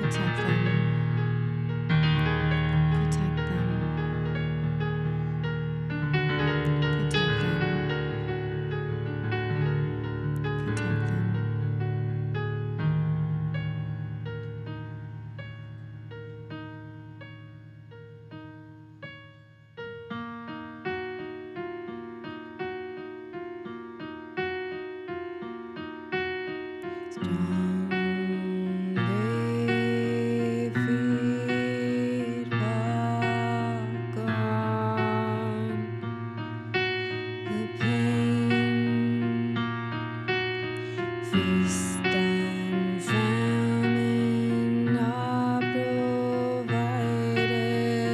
Protect them. Protect them. Protect them. Protect them. Strong brave feet walk on the plain. Feast and famine are provided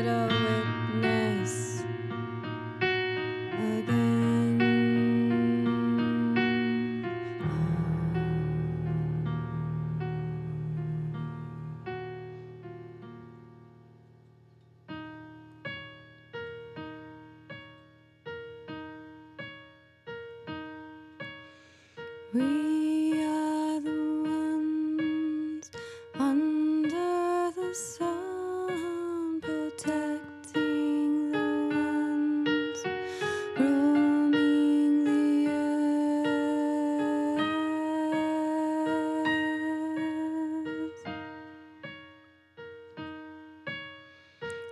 a witness again. We are the ones under the sun, protecting the ones roaming the earth.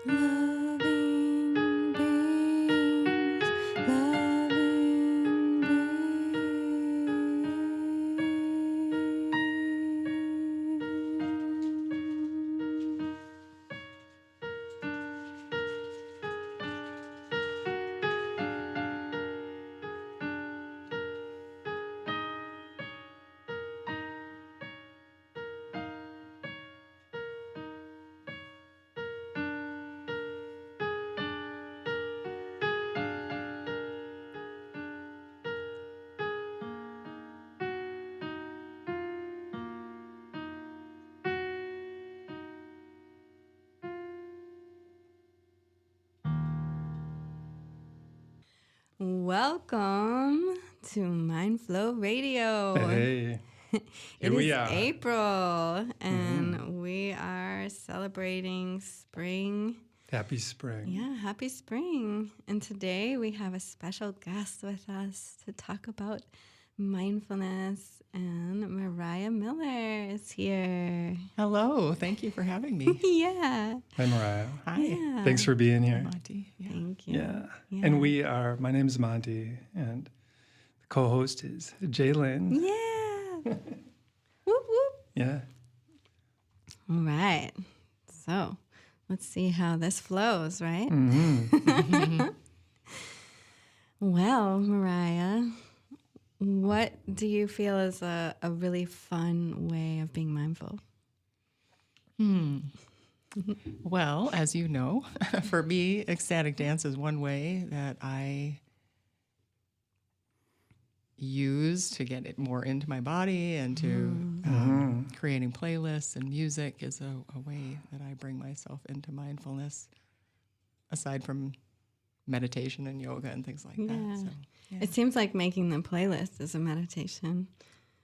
Loving beings, loving beings. Welcome to Mindflow Radio. Hey, It here we is are. April, and we are celebrating spring. Happy spring. Yeah, happy spring. And today we have a special guest with us to talk about mindfulness, and Mariah Miller is here. Hello, thank you for having me. Yeah. Hi, Mariah. Hi, Yeah. Thanks for being here. Monty. Yeah. Thank you. Yeah. Yeah. And my name's Monty, and the co-host is Jaylyn. Yeah. Whoop, whoop. Yeah. All right. So let's see how this flows, right? Mm-hmm. Well, Mariah, what do you feel is a really fun way of being mindful? Well, as you know, for me, ecstatic dance is one way that I use to get it more into my body, and to creating playlists and music is a way that I bring myself into mindfulness, aside from meditation and yoga and things like that. So, yeah. It seems like making the playlist is a meditation.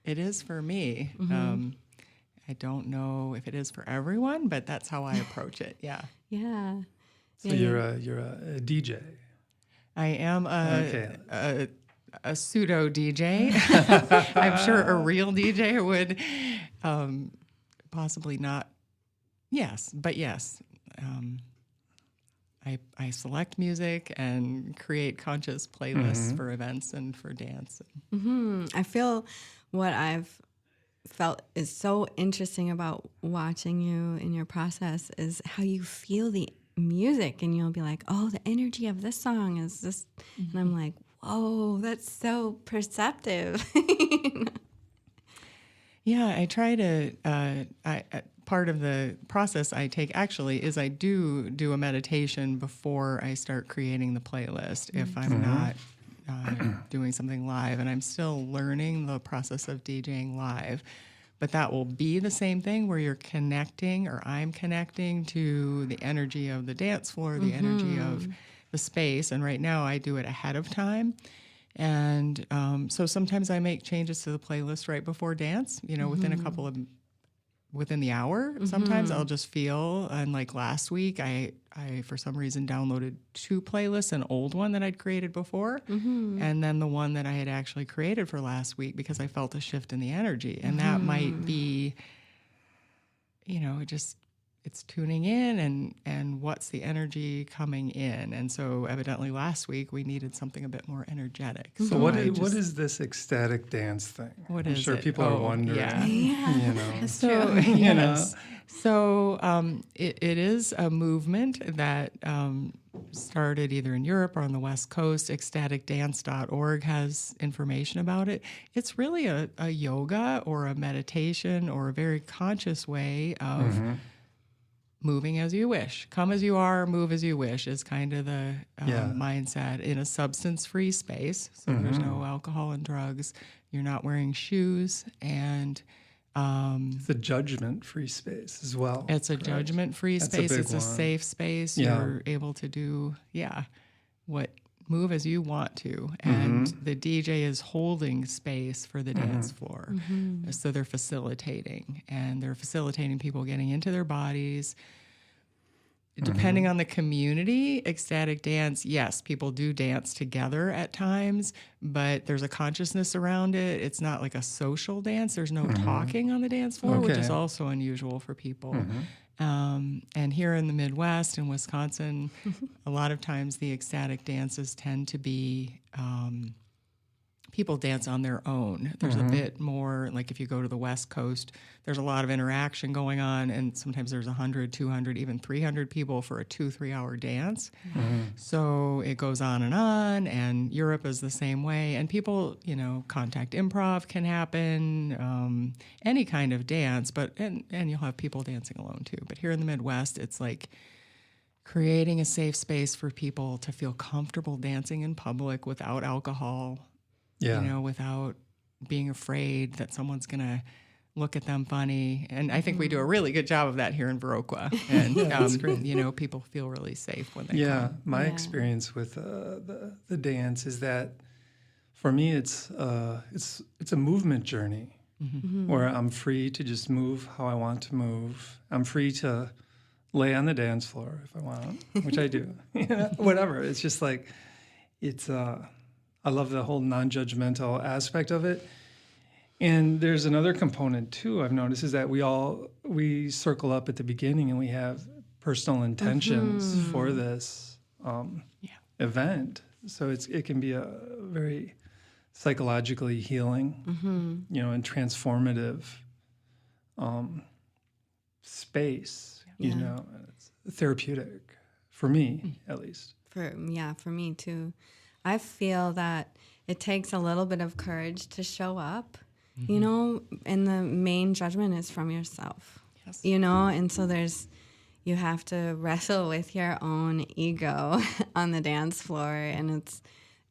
It is for me. I don't know if it is for everyone, but that's how I approach it. Yeah. Yeah. So Yeah, you're a DJ. I am Okay. a pseudo DJ. I'm sure a real DJ would possibly not. Yes, but yes. I select music and create conscious playlists for events and for dance. I feel what I've felt is so interesting about watching you in your process is how you feel the music, and you'll be like, oh, the energy of this song is this. And I'm like, whoa, that's so perceptive. Yeah, I try to. Part of the process I take actually is I do a meditation before I start creating the playlist. If I'm not doing something live, and I'm still learning the process of DJing live, but that will be the same thing where you're connecting, or I'm connecting to the energy of the dance floor, the energy of the space. And right now I do it ahead of time. And so sometimes I make changes to the playlist right before dance, within a couple of within the hour. Sometimes I'll just feel, and like last week, I for some reason downloaded 2 playlists, an old one that I'd created before, and then the one that I had actually created for last week because I felt a shift in the energy. And that might be, it's tuning in and what's the energy coming in. And so evidently last week we needed something a bit more energetic. So what is this ecstatic dance thing? What I'm is sure it? people are wondering. Yeah. That's So, true. yes. So it is a movement that started either in Europe or on the West Coast. Ecstaticdance.org has information about it. It's really a yoga or a meditation or a very conscious way of moving as you wish. Come as you are, move as you wish is kind of the mindset in a substance-free space. So there's no alcohol and drugs. You're not wearing shoes, and it's a judgment-free space as well. It's a judgment-free space. It's a safe space. You're able to do, move as you want to. And the DJ is holding space for the dance floor. So they're facilitating, and they're facilitating people getting into their bodies. Depending on the community, ecstatic dance, yes, people do dance together at times, but there's a consciousness around it. It's not like a social dance. There's no talking on the dance floor, which is also unusual for people. And here in the Midwest, in Wisconsin, a lot of times the ecstatic dances tend to be people dance on their own. There's a bit more, like if you go to the West Coast, there's a lot of interaction going on, and sometimes there's 100, 200, even 300 people for a 2-3 hour dance. So it goes on, and Europe is the same way. And people, contact improv can happen, any kind of dance, and you'll have people dancing alone too. But here in the Midwest, it's like creating a safe space for people to feel comfortable dancing in public without alcohol, without being afraid that someone's going to look at them funny. And I think we do a really good job of that here in Viroqua. And, that's great. People feel really safe when they come. My experience with the dance is that for me, it's a movement journey where I'm free to just move how I want to move. I'm free to lay on the dance floor if I want, which I do, whatever. It's just like, I love the whole non-judgmental aspect of it. And there's another component too I've noticed is that we circle up at the beginning and we have personal intentions for this event. So it can be a very psychologically healing, and transformative space. It's therapeutic for me, at least. For me too. I feel that it takes a little bit of courage to show up, and the main judgment is from yourself, and so you have to wrestle with your own ego on the dance floor, and it's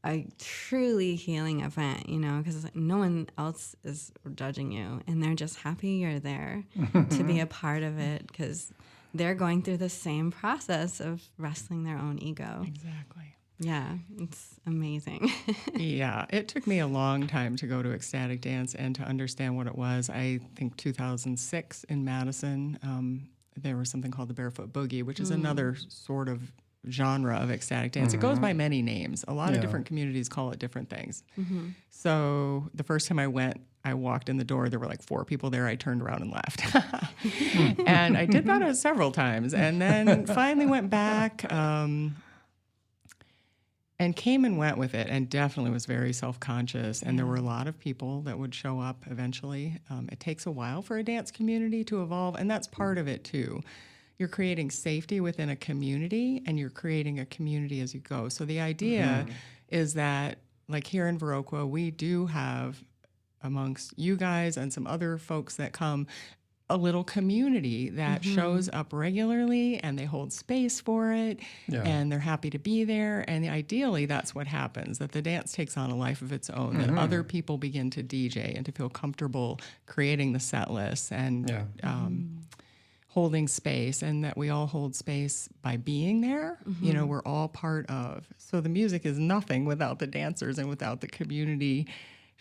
a truly healing event, because no one else is judging you, and they're just happy you're there to be a part of it, because they're going through the same process of wrestling their own ego. Exactly. Yeah, it's amazing. Yeah, it took me a long time to go to ecstatic dance and to understand what it was. I think 2006 in Madison, there was something called the Barefoot Boogie, which is another sort of genre of ecstatic dance. It goes by many names. A lot of different communities call it different things. So the first time I went, I walked in the door, there were like 4 people there. I turned around and left. And I did that several times. And then finally went back and came and went with it, and definitely was very self-conscious. And there were a lot of people that would show up eventually. It takes a while for a dance community to evolve, and that's part of it too. You're creating safety within a community, and you're creating a community as you go. So the idea is that, like here in Viroqua, we do have, amongst you guys and some other folks that come, a little community that shows up regularly, and they hold space for it, and they're happy to be there. And ideally, that's what happens, that the dance takes on a life of its own, that other people begin to DJ and to feel comfortable creating the set lists and holding space, and that we all hold space by being there. We're all part of. So the music is nothing without the dancers and without the community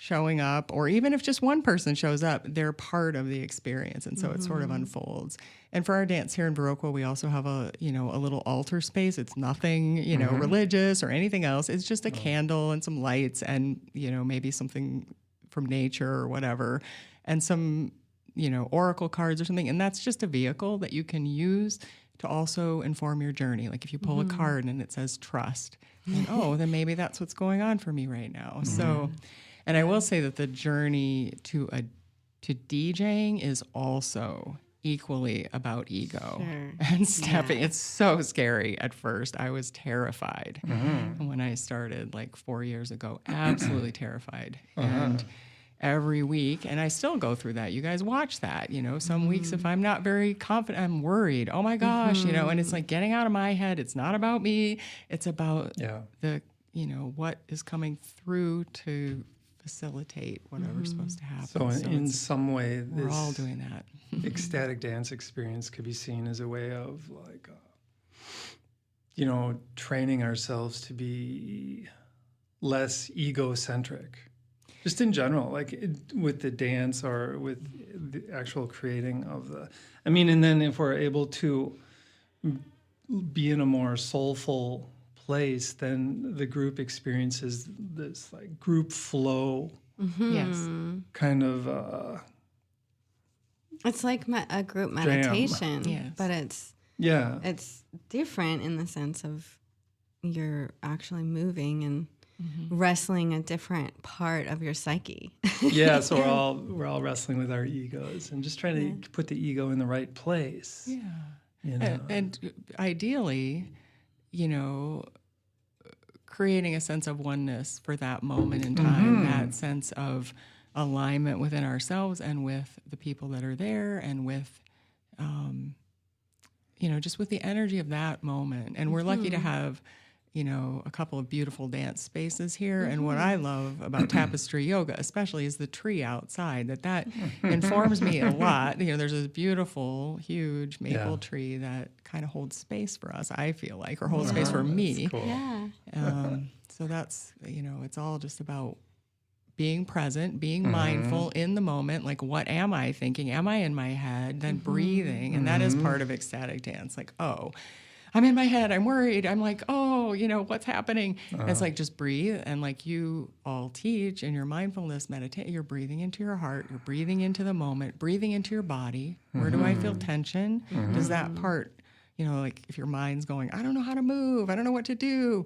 showing up, or even if just one person shows up, they're part of the experience. And so it sort of unfolds. And for our dance here in Viroqua, we also have a little altar space. It's nothing, religious or anything else. It's just a candle and some lights and, maybe something from nature or whatever, and some, oracle cards or something. And that's just a vehicle that you can use to also inform your journey. Like if you pull a card and it says trust, and then maybe that's what's going on for me right now. So, and I will say that the journey to DJing is also equally about ego and stepping. It's so scary at first. I was terrified when I started like 4 years ago, absolutely terrified. And every week, and I still go through that. You guys watch that, some weeks if I'm not very confident, I'm worried. Oh my gosh, and it's like getting out of my head. It's not about me. It's about the, what is coming through to facilitate whatever's supposed to happen. So in some way, we're all doing that. ecstatic dance experience could be seen as a way of like, training ourselves to be less egocentric. Just in general, like with the dance or with the actual creating of and then if we're able to be in a more soulful place, then the group experiences this like group flow. Yes. Kind of. It's like a group meditation, Yes. but it's different in the sense of you're actually moving and wrestling a different part of your psyche. Yeah, so we're all wrestling with our egos and just trying to put the ego in the right place. Yeah. And ideally, creating a sense of oneness for that moment in time, that sense of alignment within ourselves and with the people that are there and with, just with the energy of that moment. And we're lucky to have a couple of beautiful dance spaces here. And what I love about tapestry yoga, especially, is the tree outside. That informs me a lot. There's this beautiful, huge maple tree that kind of holds space for us, I feel like, or holds space for me. Cool. Yeah. So that's, it's all just about being present, being mindful in the moment. Like, what am I thinking? Am I in my head? Then breathing. And that is part of ecstatic dance. Like, I'm in my head, I'm worried, I'm like, what's happening? And it's like, just breathe. And like you all teach in your mindfulness meditation, you're breathing into your heart, you're breathing into the moment, breathing into your body. Where do I feel tension? Does that part, like if your mind's going, I don't know how to move, I don't know what to do.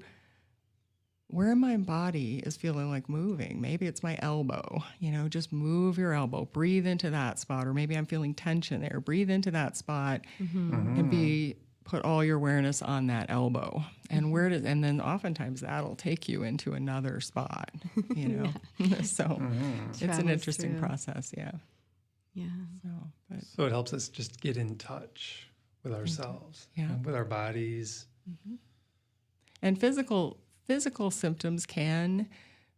Where in my body is feeling like moving? Maybe it's my elbow, just move your elbow, breathe into that spot. Or maybe I'm feeling tension there, breathe into that spot and put all your awareness on that elbow. And and then oftentimes that'll take you into another spot, So it's an interesting process. Yeah. So it helps us just get in touch with ourselves, and with our bodies. And physical symptoms can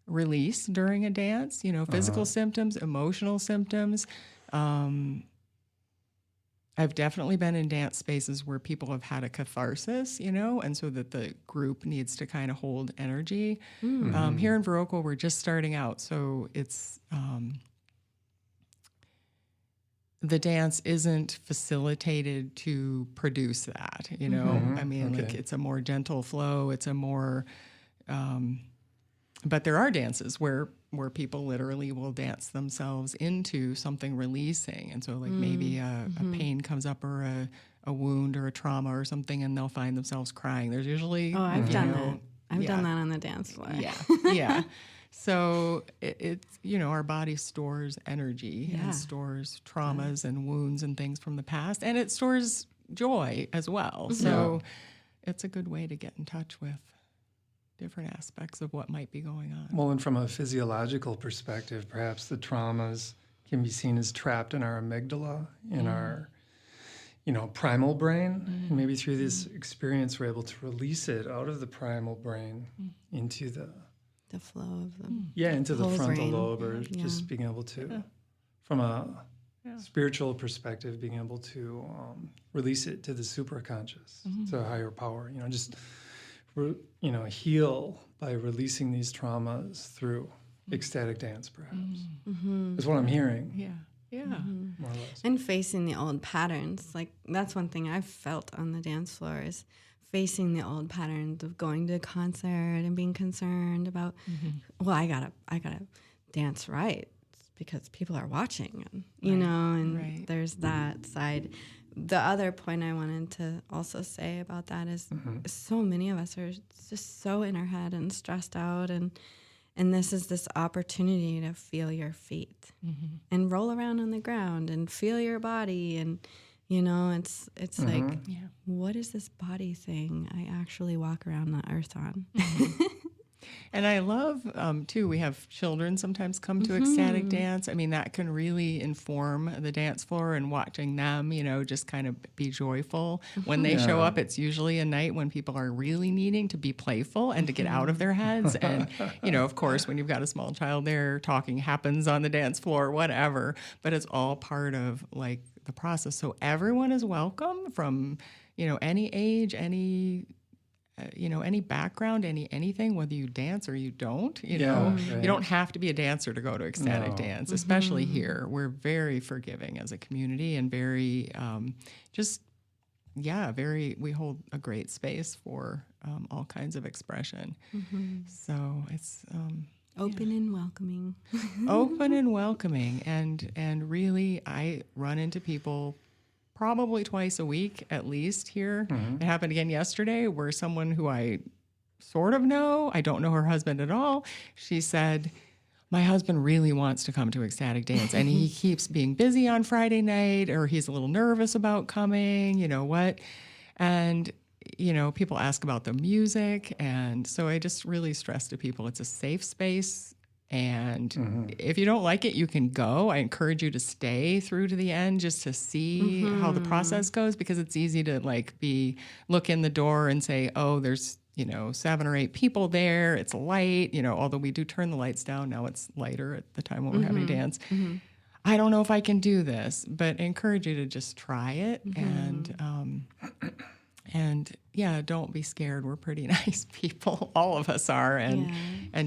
release during a dance, physical symptoms, emotional symptoms. I've definitely been in dance spaces where people have had a catharsis, and so that the group needs to kind of hold energy. Here in Viroqua, we're just starting out, so it's the dance isn't facilitated to produce that, like it's a more gentle flow. It's a more, but there are dances where people literally will dance themselves into something releasing. And so like maybe a pain comes up or a wound or a trauma or something, and they'll find themselves crying. There's usually... Oh, I've done that. I've done that on the dance floor. Yeah. So it's, our body stores energy and stores traumas and wounds and things from the past, and it stores joy as well. So it's a good way to get in touch with different aspects of what might be going on. Well, and from a physiological perspective, perhaps the traumas can be seen as trapped in our amygdala, in our, primal brain. And maybe through this experience, we're able to release it out of the primal brain into the flow of them. Into the frontal brain. lobe, or just being able to, from a spiritual perspective, being able to release it to the superconscious, to a higher power. Heal by releasing these traumas through ecstatic dance, perhaps. Is what I'm hearing. Yeah. More or less. And facing the old patterns. Like, that's one thing I've felt on the dance floor is facing the old patterns of going to a concert and being concerned about, well, I gotta dance right because people are watching, and you know, and there's that side. The other point I wanted to also say about that is so many of us are just so in our head and stressed out, and this is this opportunity to feel your feet and roll around on the ground and feel your body, and you know, it's like, what is this body thing I actually walk around the earth on? And I love, too, we have children sometimes come to ecstatic dance. I mean, that can really inform the dance floor, and watching them, you know, just kind of be joyful. When they show up, it's usually a night when people are really needing to be playful and to get out of their heads. And, you know, of course, when you've got a small child there, talking happens on the dance floor, whatever. But it's all part of, like, the process. So everyone is welcome from, you know, any age, any background, anything, whether you dance or you don't, you know, you don't have to be a dancer to go to ecstatic dance, especially here. We're very forgiving as a community, and very, we hold a great space for all kinds of expression. So it's open and welcoming. Open and welcoming. And really, I run into people probably twice a week at least here. It happened again yesterday where someone who I sort of know, I don't know her husband at all, she said, my husband really wants to come to ecstatic dance, and he keeps being busy on Friday night, or he's a little nervous about coming, you know what? And, you know, people ask about the music, and so I just really stress to people it's a safe space. And if you don't like it, you can go. I encourage you to stay through to the end just to see how the process goes, because it's easy to look in the door and say, oh, there's, you know, 7 or 8 people there. It's light, you know, although we do turn the lights down. Now it's lighter at the time when we're having dance. I don't know if I can do this, but I encourage you to just try it. And yeah, don't be scared. We're pretty nice people. All of us are. And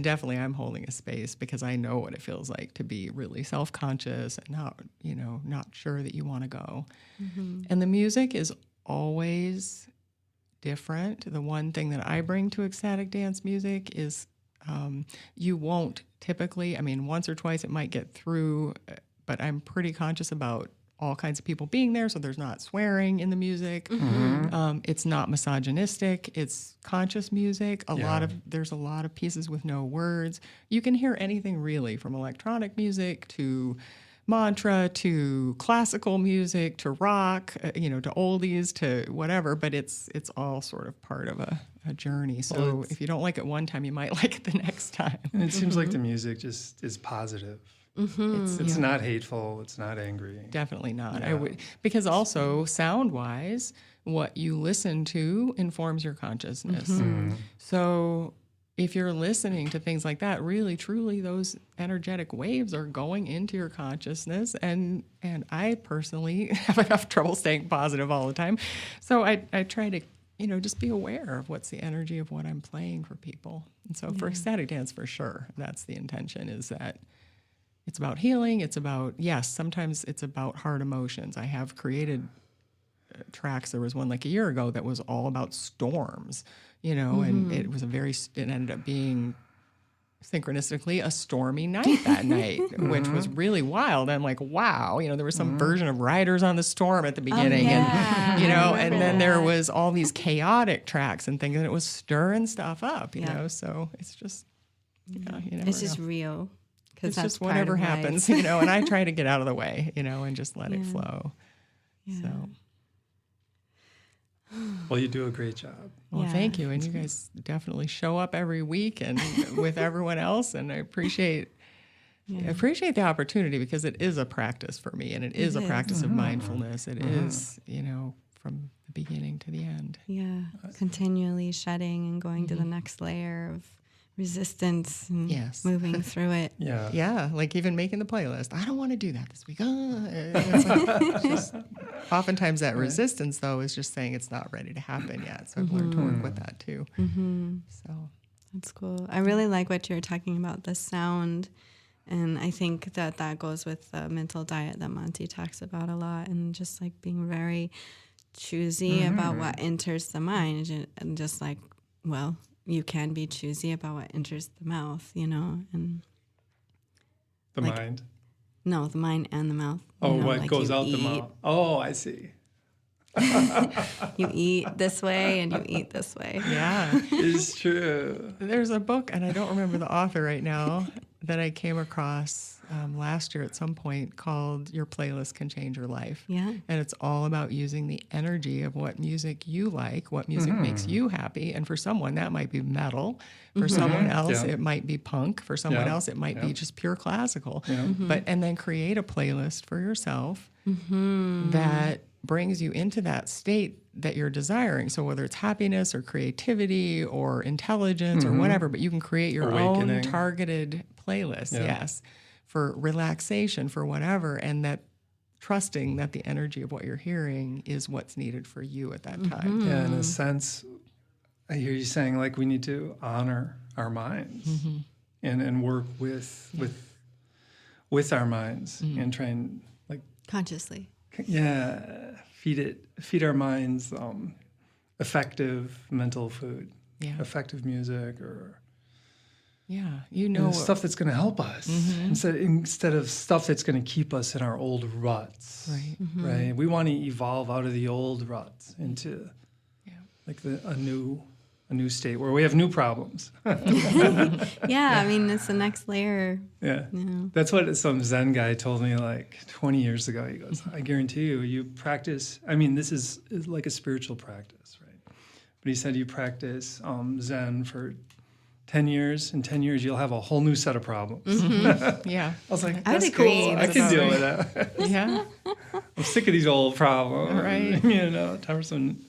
definitely I'm holding a space because I know what it feels like to be really self-conscious and not sure that you want to go. And the music is always different. The one thing that I bring to ecstatic dance music is you won't typically, I mean, once or twice it might get through, but I'm pretty conscious about all kinds of people being there, so there's not swearing in the music. It's not misogynistic. It's conscious music. There's a lot of pieces with no words. You can hear anything really, from electronic music to mantra to classical music to rock, to oldies to whatever. But it's all sort of part of a journey. So if you don't like it one time, you might like it the next time. And it seems like the music just is positive. It's not hateful. It's not angry. Definitely not. Because also sound-wise, what you listen to informs your consciousness. So if you're listening to things like that, really, truly, those energetic waves are going into your consciousness. And I personally have enough trouble staying positive all the time. So I try to, just be aware of what's the energy of what I'm playing for people. And so for ecstatic dance, for sure, that's the intention, is that it's about healing. It's about, sometimes it's about hard emotions. I have created tracks. There was one like a year ago that was all about storms, and it ended up being synchronistically a stormy night that night, which was really wild. I'm like, wow, there was some version of Riders on the Storm at the beginning. And then there was all these chaotic tracks and things, and it was stirring stuff up, so it's just, it's just real. It's just whatever happens, and I try to get out of the way, and just let it flow. Yeah. So. Well, you do a great job. Well, thank you. And you guys definitely show up every week and with everyone else. And I appreciate the opportunity, because it is a practice for me, and it is a practice of mindfulness. It is, from the beginning to the end. Yeah. Continually shedding and going to the next layer of resistance and moving through it. Yeah, like even making the playlist. I don't want to do that this week. Oftentimes that resistance, though, is just saying it's not ready to happen yet. So I've learned to work with that, too. So That's cool. I really like what you're talking about, the sound. And I think that goes with the mental diet that Monty talks about a lot, and just like being very choosy about what enters the mind, and just like, well, you can be choosy about what enters the mouth, and the like, mind. No, the mind and the mouth. Oh, what like goes out the mouth? Oh, I see. You eat this way and you eat this way. Yeah. It's true. There's a book, and I don't remember the author right now, that I came across last year at some point, called Your Playlist Can Change Your Life. Yeah. And it's all about using the energy of what music you like, what music makes you happy. And for someone, that might be metal. For someone else, it might be punk. For someone else, it might be just pure classical. Yeah. And then create a playlist for yourself that brings you into that state that you're desiring. So whether it's happiness or creativity or intelligence or whatever, but you can create your own targeted playlist, yes, for relaxation, for whatever, and that trusting that the energy of what you're hearing is what's needed for you at that time. Yeah, in a sense, I hear you saying like we need to honor our minds and work with our minds and try and like consciously. Yeah, feed our minds effective mental food, effective music, or stuff that's going to help us instead of stuff that's going to keep us in our old ruts. Right. Right. We want to evolve out of the old ruts into like a new state where we have new problems. Yeah, I mean, it's the next layer. Yeah. That's what some Zen guy told me like 20 years ago. He goes, I guarantee you practice, I mean, this is like a spiritual practice, right? But he said you practice Zen for 10 years. In 10 years, you'll have a whole new set of problems. Yeah. I was like, I would that's agree. cool. I can deal with that. Yeah. I'm sick of these old problems. Right. Time for some...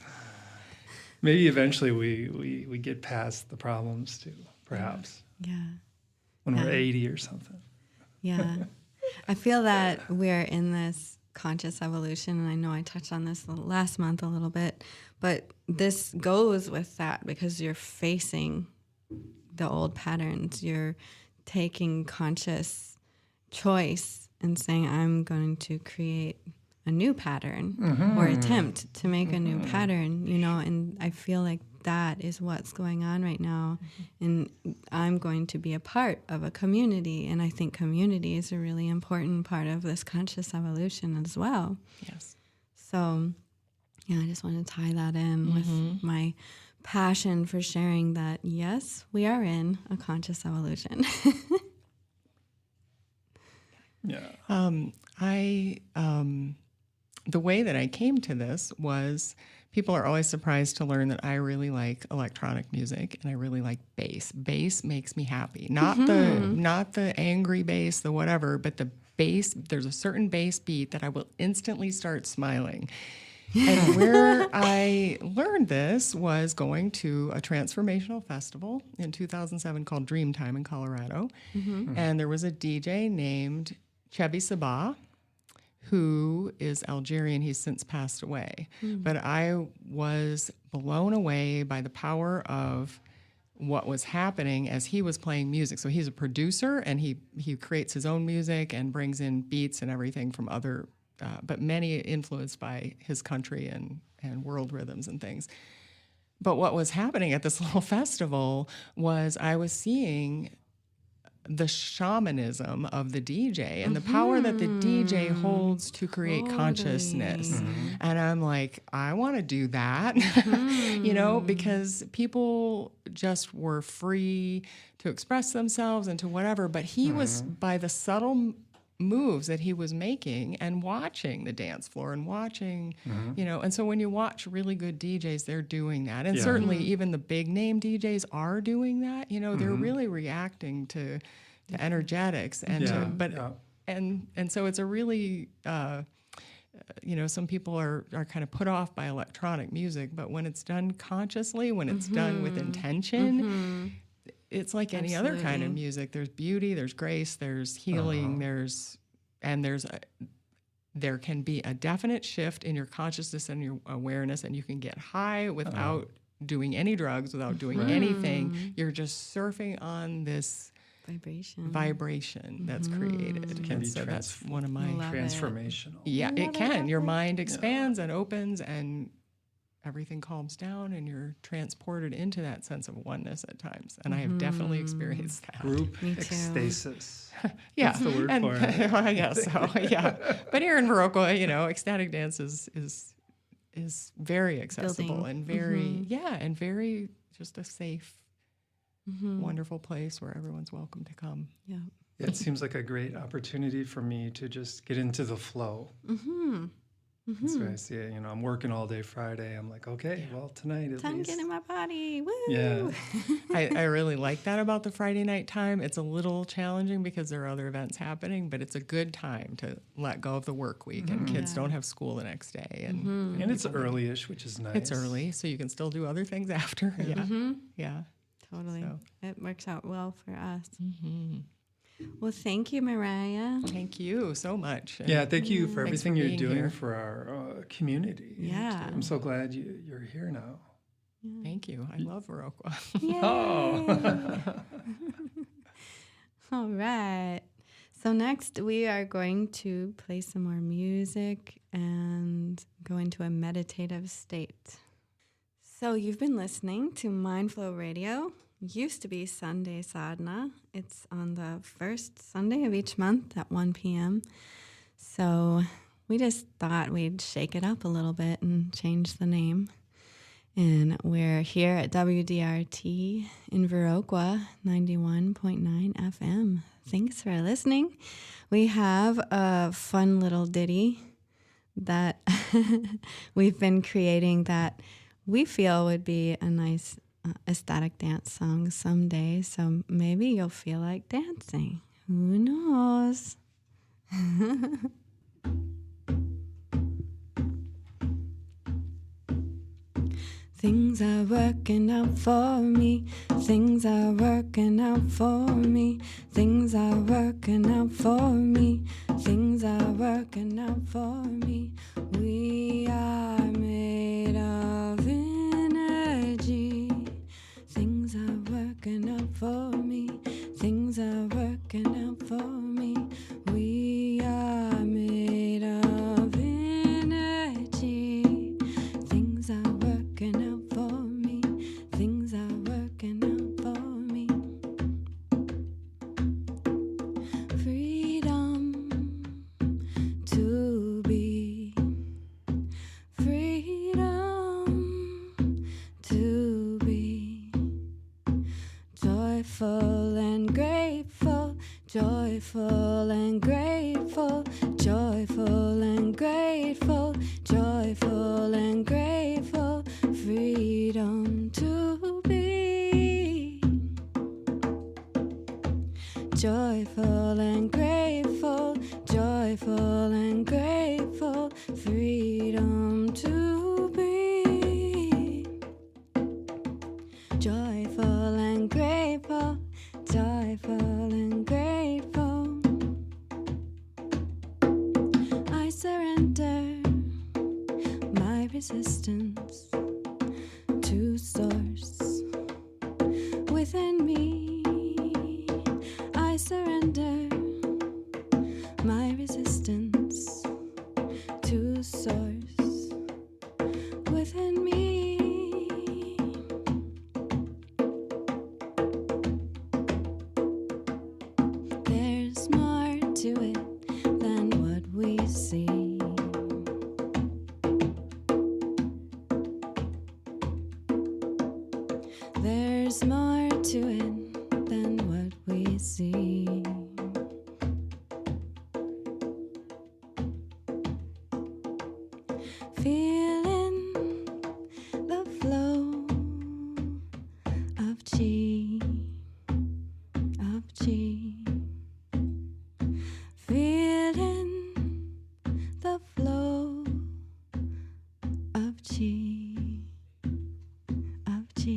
Maybe eventually we get past the problems too, perhaps. Yeah. When we're 80 or something. Yeah. I feel that we're in this conscious evolution, and I know I touched on this last month a little bit, but this goes with that because you're facing the old patterns. You're taking conscious choice and saying, I'm going to create a new pattern or attempt to make a new pattern, and I feel like that is what's going on right now. And I'm going to be a part of a community, and I think community is a really important part of this conscious evolution as well. Yes. So, I just want to tie that in with my passion for sharing that, yes, we are in a conscious evolution. The way that I came to this was people are always surprised to learn that I really like electronic music and I really like bass. Bass makes me happy. Not the angry bass, the whatever, but the bass. There's a certain bass beat that I will instantly start smiling. And where I learned this was going to a transformational festival in 2007 called Dreamtime in Colorado. And there was a DJ named Chebby Sabah, who is Algerian. He's since passed away. But I was blown away by the power of what was happening as he was playing music. So he's a producer, and he creates his own music and brings in beats and everything from other, but many influenced by his country and world rhythms and things. But what was happening at this little festival was I was seeing the shamanism of the DJ and the power that the DJ holds to create consciousness. And I'm like, I want to do that, because people just were free to express themselves and to whatever. But he was, by the subtle moves that he was making and watching the dance floor and watching, and so when you watch really good DJs, they're doing that. And certainly even the big name DJs are doing that. They're really reacting to energetics and and so it's a really some people are kind of put off by electronic music, but when it's done consciously, when it's done with intention, it's like any other kind of music. There's beauty, there's grace, there's healing, there can be a definite shift in your consciousness and your awareness, and you can get high without doing any drugs, without doing anything. You're just surfing on this vibration that's created. It can And be so that's one of my transformational. Yeah, it can. Your mind expands and opens, and everything calms down, and you're transported into that sense of oneness at times. And I have definitely experienced that. Group ecstasis. Yeah, That's the word for it. I guess so. Yeah, but here in Viroqua, ecstatic dance is very accessible and very and very just a safe, wonderful place where everyone's welcome to come. Yeah. It seems like a great opportunity for me to just get into the flow. That's what I see it. I'm working all day Friday. I'm like, okay, well, tonight at Time to least. get in my body. Woo! Yeah. I really like that about the Friday night time. It's a little challenging because there are other events happening, but it's a good time to let go of the work week, and kids don't have school the next day. And And it's early-ish, which is nice. It's early, so you can still do other things after. Yeah. Totally. So. It works out well for us. Well, thank you, Mariah. Thank you so much. Yeah, thank you for Thanks everything for you're being doing here. for our community. Yeah. I'm so glad you're here now. Thank you. I love Viroqua. Yay. Oh. All right. So next we are going to play some more music and go into a meditative state. So you've been listening to Mindflow Radio. Used to be Sunday Sadhana. It's on the first Sunday of each month at 1 p.m. So we just thought we'd shake it up a little bit and change the name. And we're here at WDRT in Viroqua, 91.9 FM. Thanks for listening. We have a fun little ditty that we've been creating that we feel would be a nice ecstatic dance song someday. So maybe you'll feel like dancing. Who knows? Things are working out for me. Things are working out for me. Things are working out for me. Things are working out for me. We are made of energy. Things are working out for me. Things are working out for me. We are made of energy. Things are working out for me. Things are working out for me. Freedom to be. Freedom to be. Joyful and grateful. Joyful and grateful. Joyful and grateful. Joyful and grateful. Freedom to be. Joyful and grateful. Joyful and grateful. Freedom to be. Joyful and grateful. Joyful and grateful. I surrender my resistance to source within me. I surrender my resistance to source within me. There's more to it than what we see. There's more to it than what we see. Feeling the flow of chi, of chi. Feeling the flow of chi, of chi.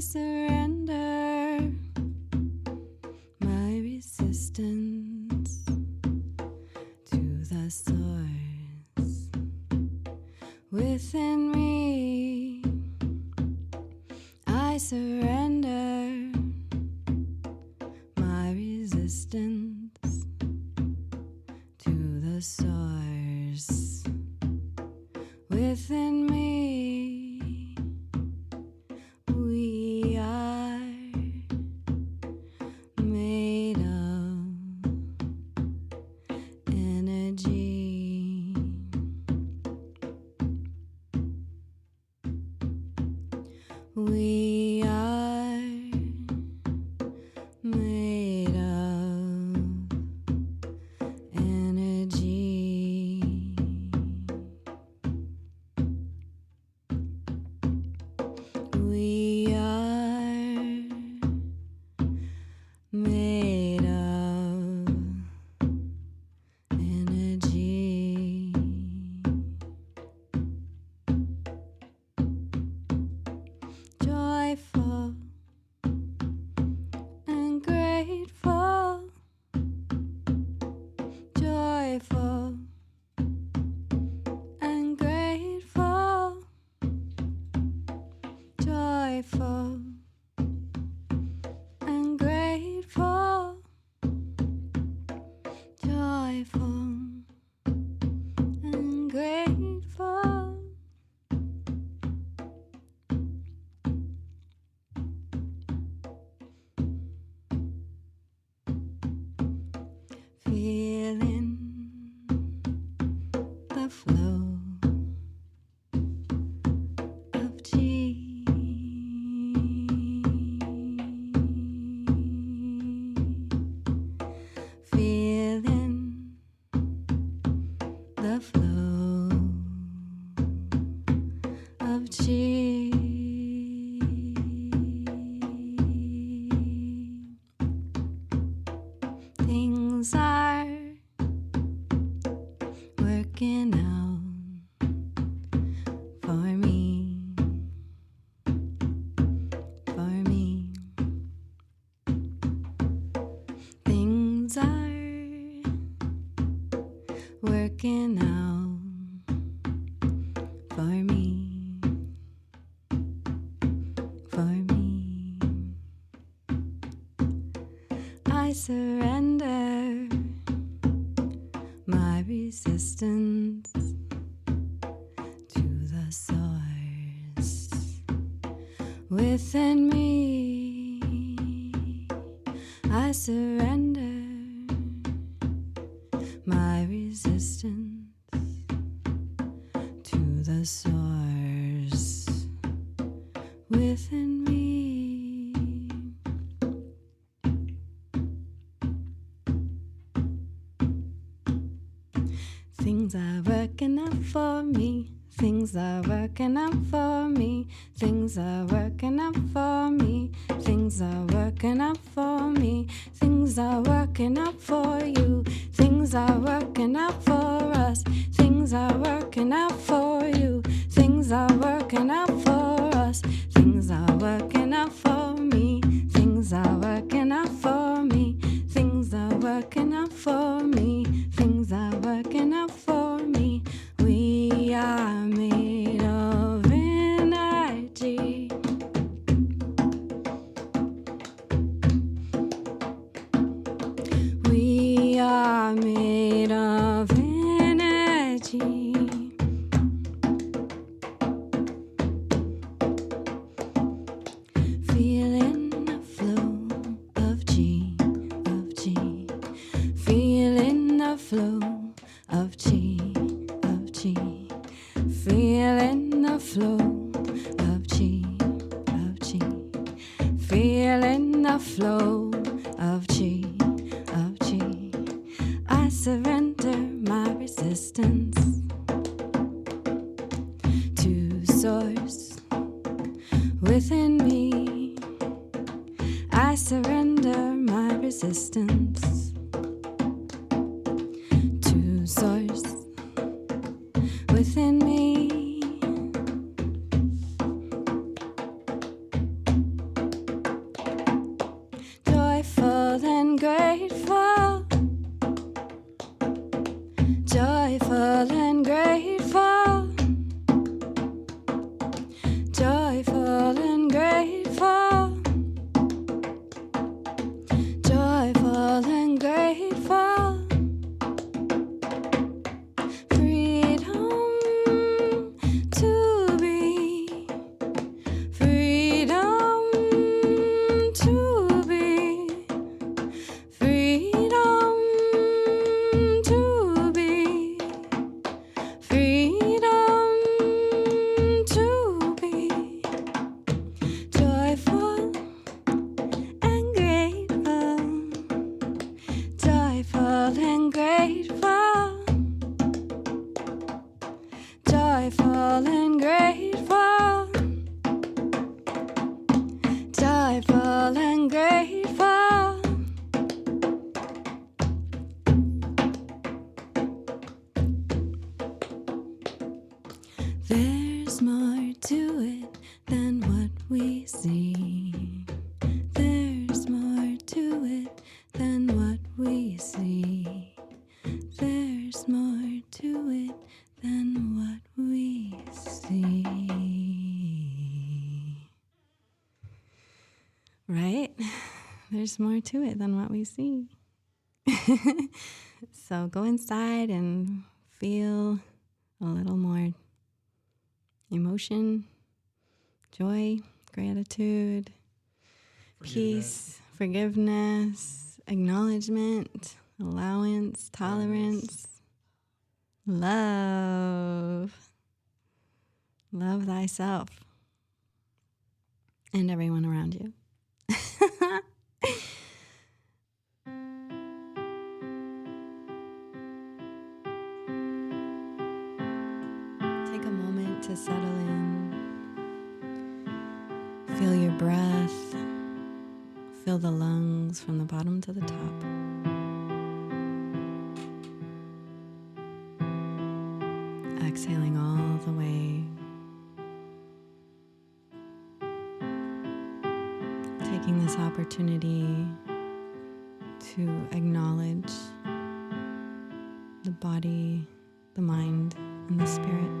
surrender my resistance to the source within me. I surrender my resistance to the source within me. We are made of energy. We are made of energy. We are made of energy. Joyful and grateful. Joyful and grateful. Joyful and grateful. Joyful and grateful. Feeling the flow of chi. Feeling the flow of chi. Things are working out for me, for me. Things are working out for me, for me. I surrender my resistance to the source within me. I surrender my resistance to the source within me. Things are working out for me. Things are working out for me. Things are working out for me. Things are working out for me. Things are working out for you. Things are working out for us. Things are working out for you. Things are working out for us. Things are working out for me. Things are working out for me. Things are working out for me. Things are working out for me. We are made of energy. We are made of energy. Feeling the flow of chi, of chi. Feeling the flow of chi, of chi. Feeling the flow of chi, of chi. Feeling the flow of chi, of chi. I surrender my resistance to source within me. I surrender my resistance to source within me. joyful and grateful, joyful and grateful, joyful and grateful. Freedom to be, freedom to be, freedom to be, freedom to be, joyful and grateful, joyful and grateful, joyful and grateful, joyful and grateful. There's more to it than what we see. There's more to it than what we see. There's more to it than what we see. Right? There's more to it than what we see. So go inside and feel a little more emotion, joy, gratitude, peace, forgiveness, acknowledgement, allowance, tolerance, love. Love thyself and everyone around you. Take a moment to settle in. Feel your breath. Fill the lungs from the bottom to the top. Exhaling all the way. Taking this opportunity to acknowledge the body, the mind, and the spirit.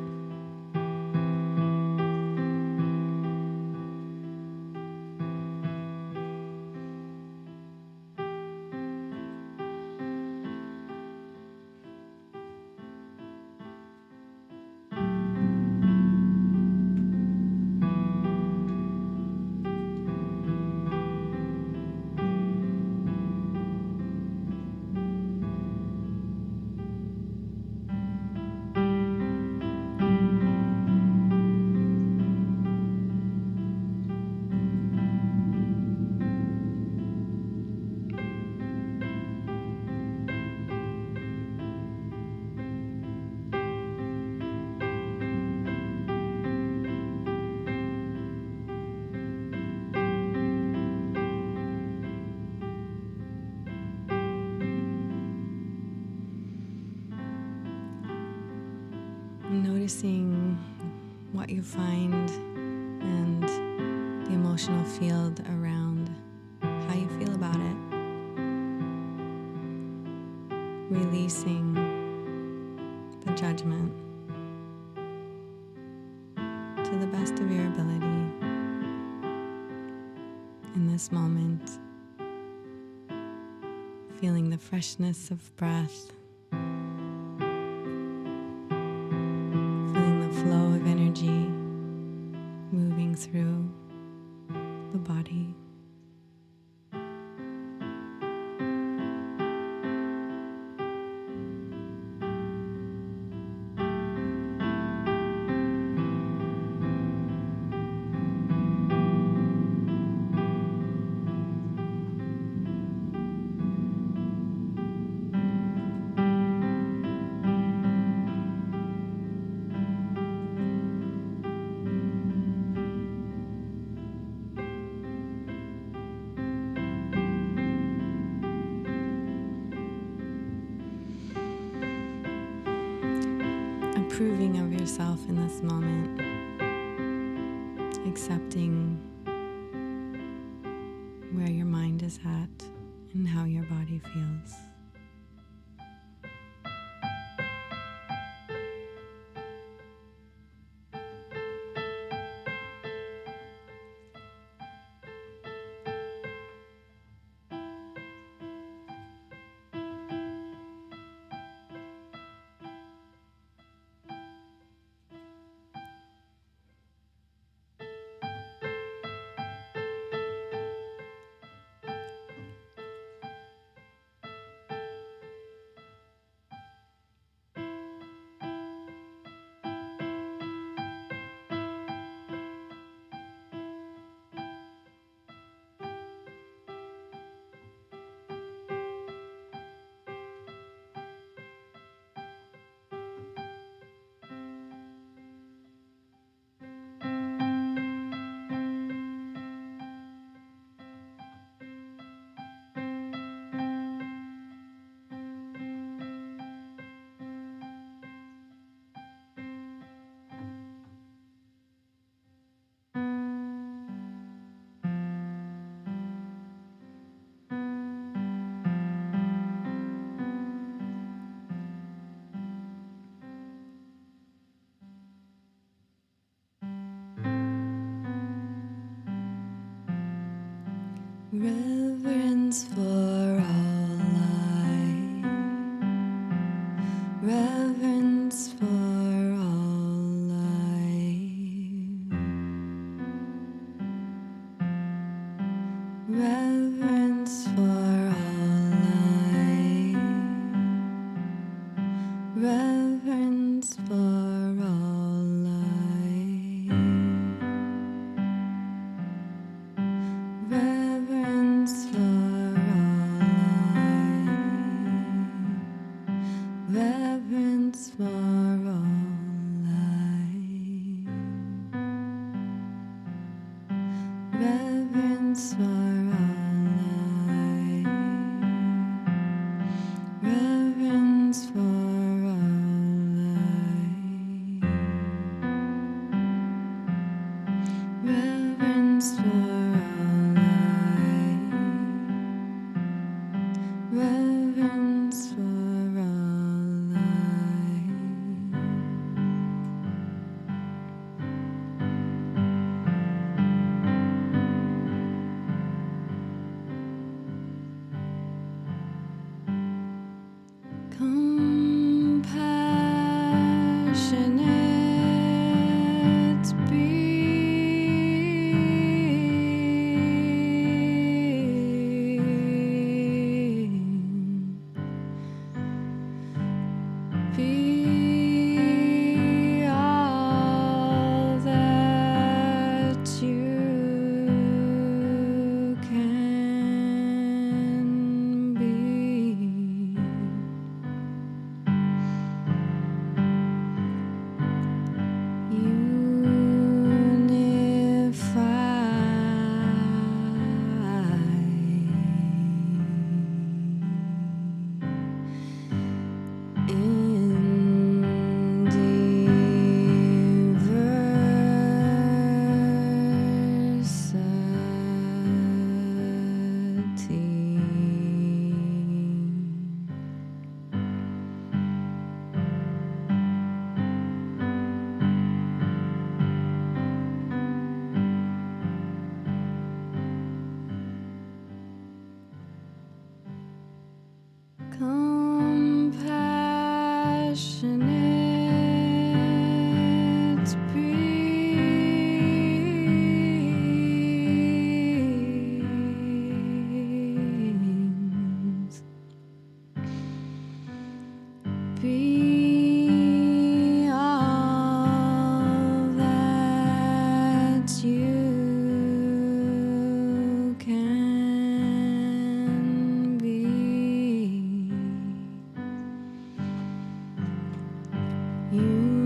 Noticing what you find and the emotional field around how you feel about it. Releasing the judgment to the best of your ability in this moment. Feeling the freshness of breath. Flow of energy moving through the body. Approving of yourself in this moment, accepting where your mind is at and how your body feels. Reverence for all life. Reverence for all life. Reverence for all life. Reverence for all life. Reverence for all life. Reverence for all life. Reverence for all life. Reverence for all life. Reverence for all life. Reverence for all life. Compassionate be all that you can be. Compassionate beings, be all that you can be. Indiversity.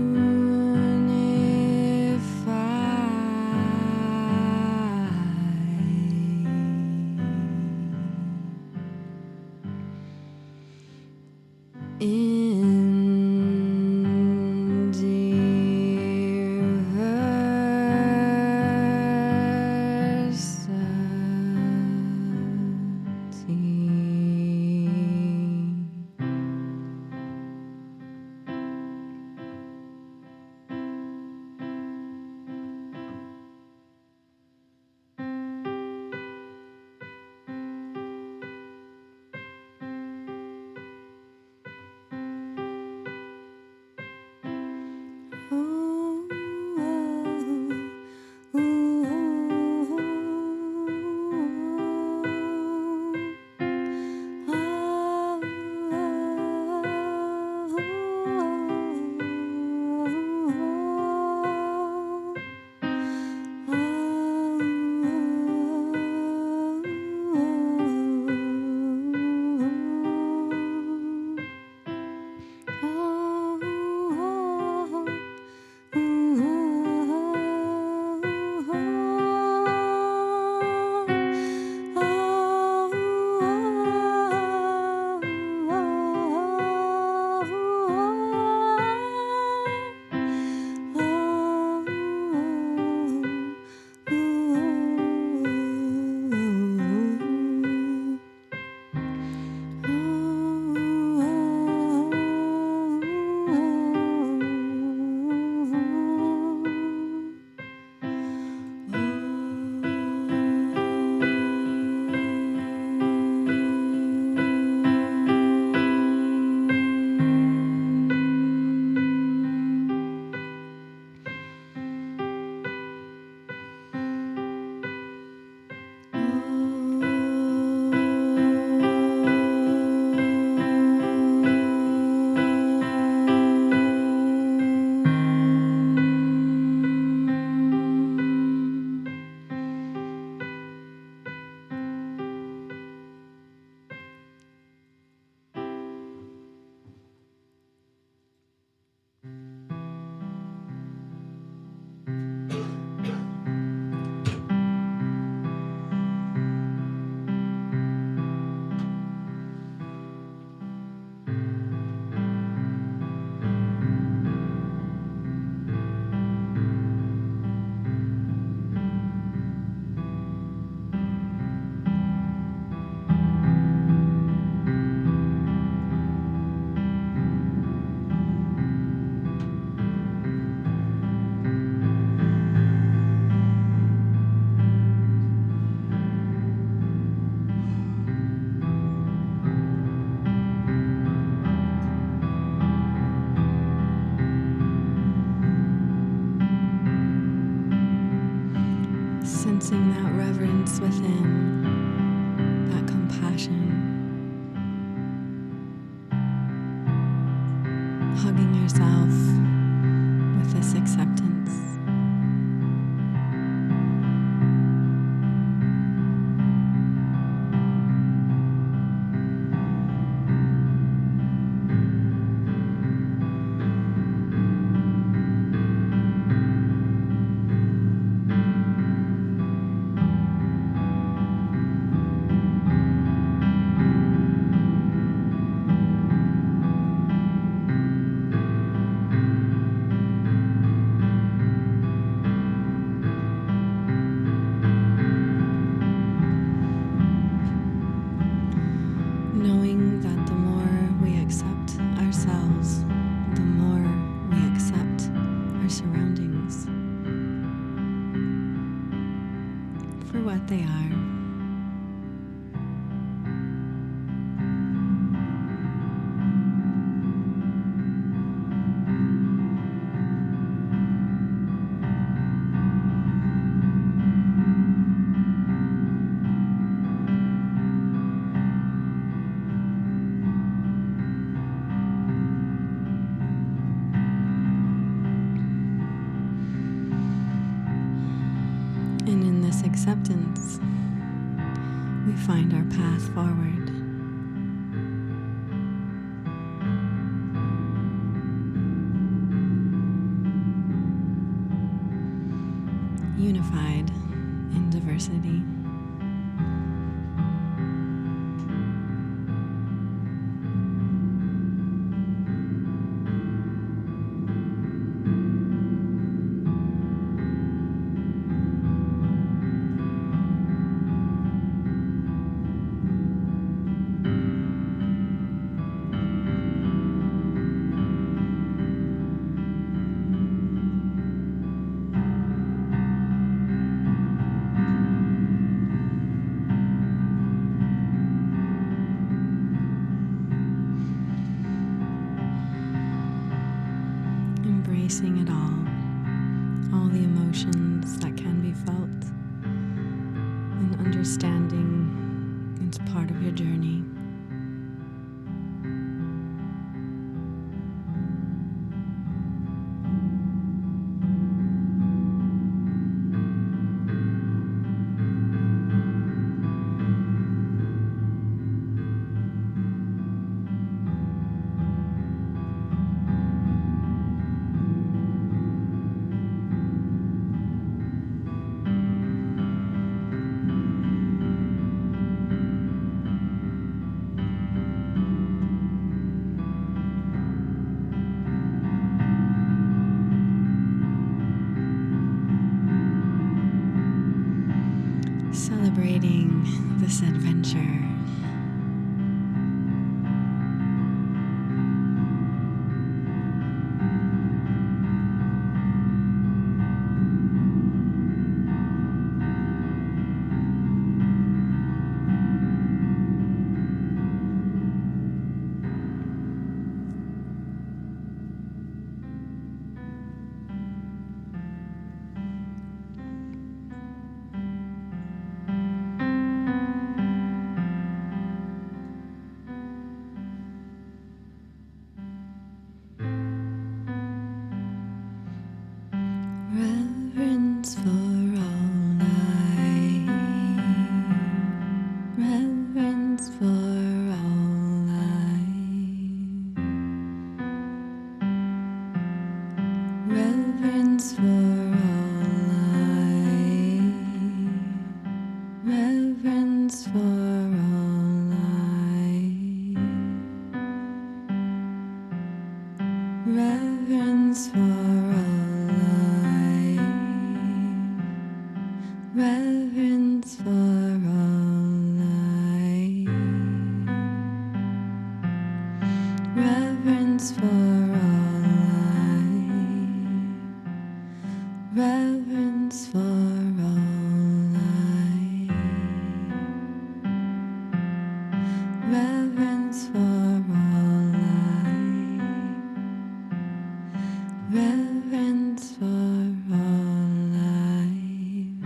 Embracing that reverence within, that compassion. Hugging yourself with this acceptance. Knowing that the more we accept ourselves, the more we accept our surroundings for what they are. And in this acceptance, we find our path forward. Unified in diversity. Embracing it all the emotions that can be felt, and understanding it's part of your journey. Celebrating this adventure. Reverence for all life. Reverence for all life. Reverence for all life. Reverence for all life. Reverence for all life. Reverence for all life. Reverence for all life. Reverence for all life. Reverence for all life. Reverence for all life.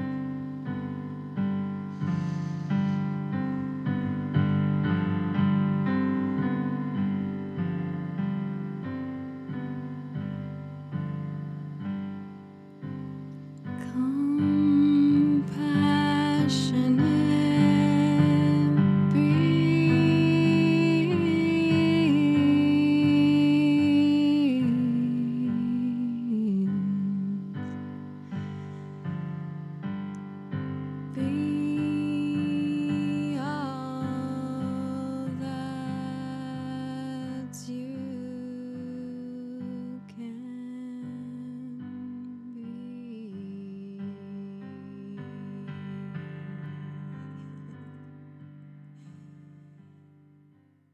be